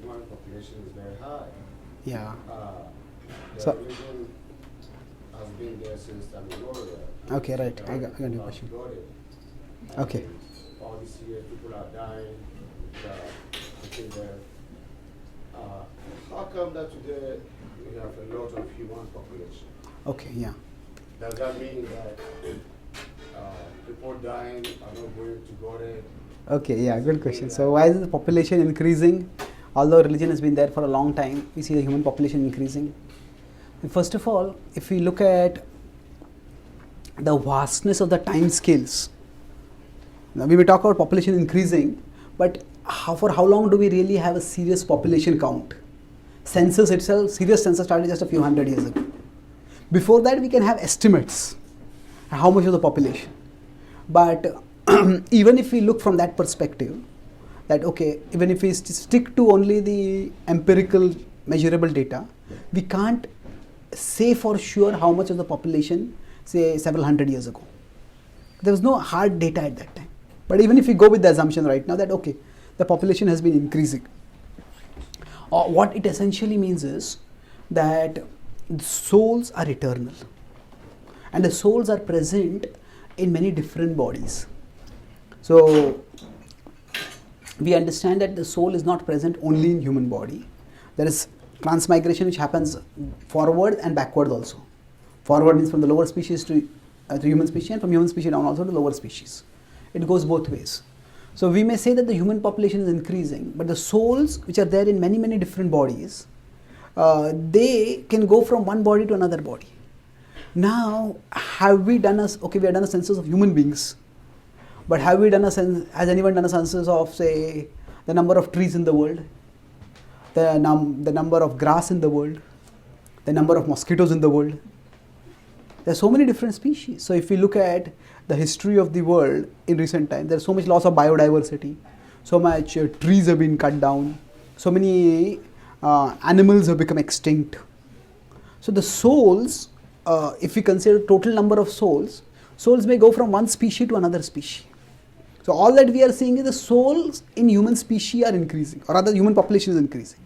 human population is very high. Yeah. The So- religion has been there since the memorial. Okay, right. I got your People question. have got it. Okay. And all these years, people are dying. People are how come that today we have a lot of human population? Okay, yeah. Does that mean that people dying are not going to go there? Okay, yeah, good question. So why is the population increasing? Although religion has been there for a long time, we see the human population increasing. And first of all, if we look at the vastness of the time scales, now we may talk about population increasing, but for how long do we really have a serious population count? Census itself, serious census started just a few hundred years ago. Before that, we can have estimates how much of the population. But even if we look from that perspective, that okay, even if we stick to only the empirical measurable data, we can't say for sure how much of the population, say several hundred years ago. There was no hard data at that time. But even if we go with the assumption right now that okay, the population has been increasing, what it essentially means is that souls are eternal, and the souls are present in many different bodies. So we understand that the soul is not present only in human body. There is transmigration which happens forward and backward also. Forward means from the lower species to human species, and from human species down also to lower species. It goes both ways. So we may say that the human population is increasing, but the souls which are there in many, many different bodies, they can go from one body to another body. Now, have we done we have done a census of human beings, but have we done has anyone done a census of, say, the number of trees in the world, the number of grass in the world, the number of mosquitoes in the world? There are so many different species. So if we look at the history of the world in recent times, there is so much loss of biodiversity, so much trees have been cut down, so many animals have become extinct. So the souls, if we consider total number of souls may go from one species to another species. So all that we are seeing is the souls in human species are increasing, or rather human population is increasing.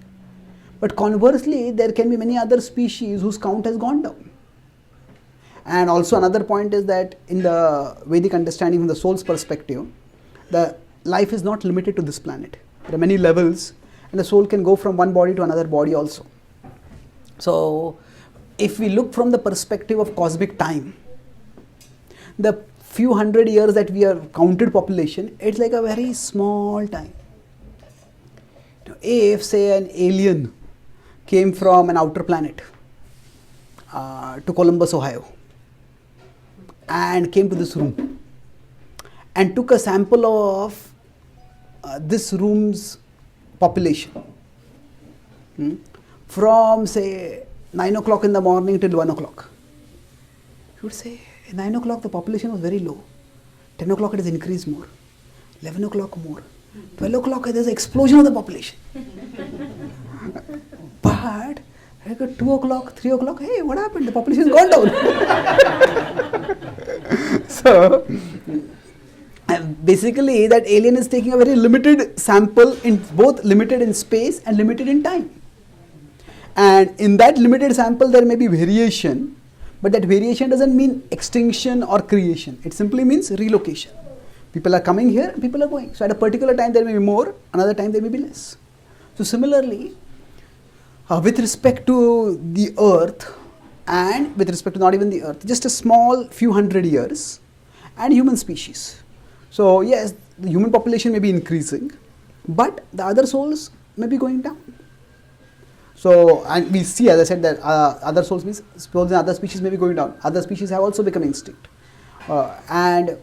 But conversely, there can be many other species whose count has gone down. And also another point is that in the Vedic understanding from the soul's perspective, the life is not limited to this planet. There are many levels, and the soul can go from one body to another body also. So if we look from the perspective of cosmic time, the few hundred years that we have counted population, it's like a very small time. If, say, an alien came from an outer planet to Columbus, Ohio, and came to this room and took a sample of this room's population from, say, 9 o'clock in the morning till 1 o'clock. You would say, 9 o'clock the population was very low. 10 o'clock it has increased more. 11 o'clock more. 12 o'clock there is an explosion of the population. But at 2 o'clock, 3 o'clock, hey, what happened? The population has gone down. So basically that alien is taking a very limited sample, in both limited in space and limited in time. And in that limited sample there may be variation, but that variation doesn't mean extinction or creation. It simply means relocation. People are coming here, people are going. So at a particular time there may be more, another time there may be less. So similarly, with respect to the earth, and with respect to not even the earth, just a small few hundred years, and human species. So yes, the human population may be increasing, but the other souls may be going down. So, and we see, as I said, that other souls means souls in other species may be going down. Other species have also become extinct. And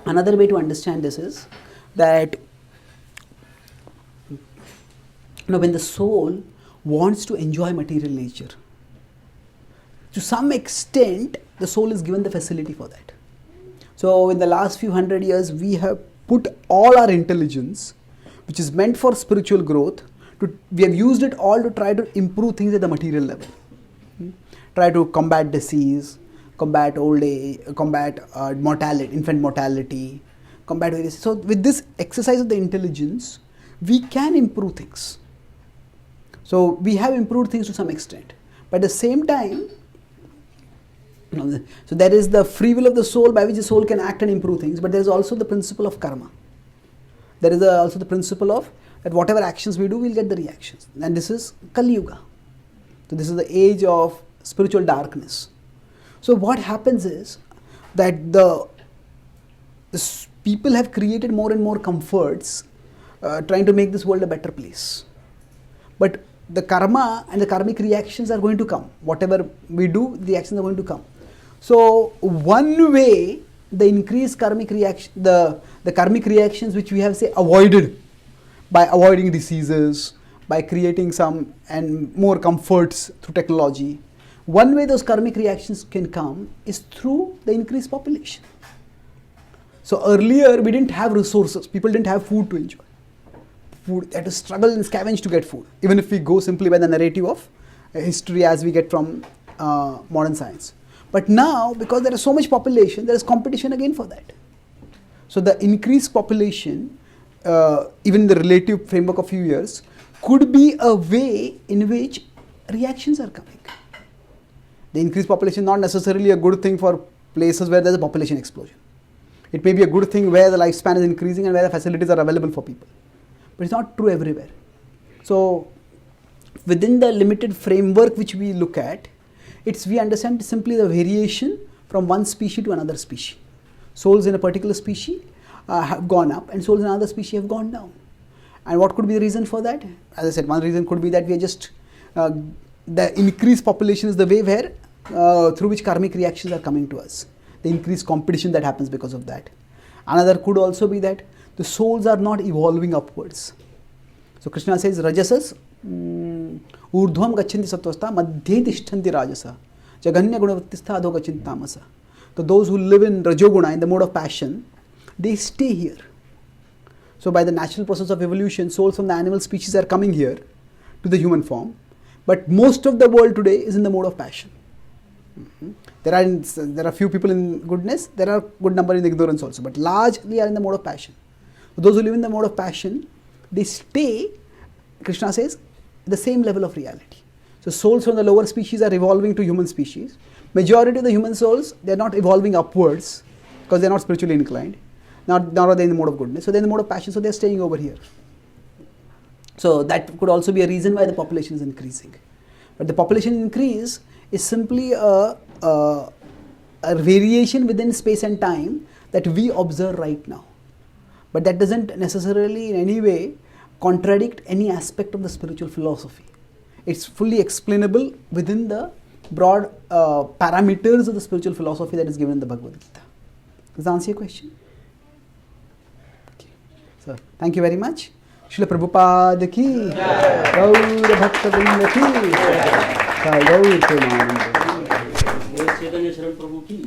another way to understand this is that when the soul wants to enjoy material nature, to some extent, the soul is given the facility for that. So, in the last few hundred years, we have put all our intelligence, which is meant for spiritual growth, we have used it all to try to improve things at the material level. Try to combat disease, combat old age, combat mortality, infant mortality, combat various. So, with this exercise of the intelligence, we can improve things. So we have improved things to some extent. But at the same time, so there is the free will of the soul by which the soul can act and improve things, but there is also the principle of karma. There is also the principle of that whatever actions we do, we'll get the reactions. And this is Kali Yuga. So this is the age of spiritual darkness. So what happens is that the people have created more and more comforts trying to make this world a better place. But the karma and the karmic reactions are going to come. Whatever we do, the actions are going to come. So one way the increased karmic reaction, the karmic reactions which we have avoided by avoiding diseases, by creating some and more comforts through technology, one way those karmic reactions can come is through the increased population. So earlier we didn't have resources, people didn't have food to enjoy. Food, they had to struggle and scavenge to get food, even if we go simply by the narrative of history as we get from modern science. But now, because there is so much population, there is competition again for that. So the increased population, even in the relative framework of few years, could be a way in which reactions are coming. The increased population is not necessarily a good thing for places where there is a population explosion. It may be a good thing where the lifespan is increasing and where the facilities are available for people. But it's not true everywhere. So within the limited framework which we look at, we understand simply the variation from one species to another species. Souls in a particular species have gone up and souls in another species have gone down. And what could be the reason for that? As I said, one reason could be that we are just, the increased population is the way where, through which karmic reactions are coming to us. The increased competition that happens because of that. Another could also be that the souls are not evolving upwards. So Krishna says, Rajasas urdhvam gachanti sattvastha madhye tishtanti rajasa jaganya gunavattistha adho gachanti tamasa. So those who live in Rajoguna, in the mode of passion, they stay here. So by the natural process of evolution, souls from the animal species are coming here to the human form. But most of the world today is in the mode of passion. There are few people in goodness, there are good number in ignorance also, but largely are in the mode of passion. Those who live in the mode of passion, they stay, Krishna says, the same level of reality. So souls from the lower species are evolving to human species. Majority of the human souls, they are not evolving upwards because they are not spiritually inclined. Nor are they in the mode of goodness. So they are in the mode of passion, so they are staying over here. So that could also be a reason why the population is increasing. But the population increase is simply a variation within space and time that we observe right now. But that doesn't necessarily in any way contradict any aspect of the spiritual philosophy. It's fully explainable within the broad parameters of the spiritual philosophy that is given in the Bhagavad Gita. Does that answer your question? Okay. So, thank you very much. Srila Prabhupada ki, Gaur Bhakta Vrinda ki, Gaur Premananda. Chaitanya Charan Prabhu ki.